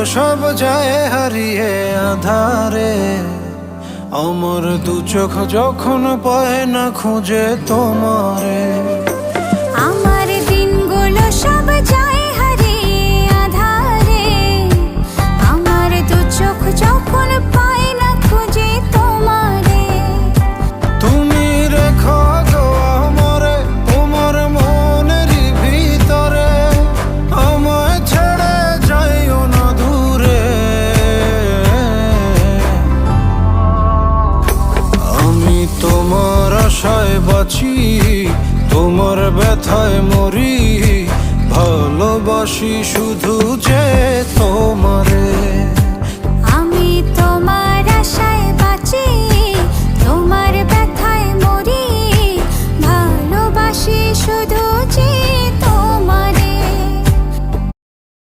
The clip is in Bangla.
সব যায় হারিয়ে আধারে, আমার দু চোখ যখন পায় না খুঁজে তোমারে। আমার দিনগুলো সব যায় হারিয়ে আধারে, আমার দু চোখ যখন পায় না খুঁজে তোমারে। তুমি রেখো গো আমারে তোমার মনেরই ভিতরে, আমায় ছেড়ে যাইও না দূরে। আমি তোমার আশায় বাঁচি, তোমার ব্যথায় মরি, ভালোবাসি শুধু যে তোমারে।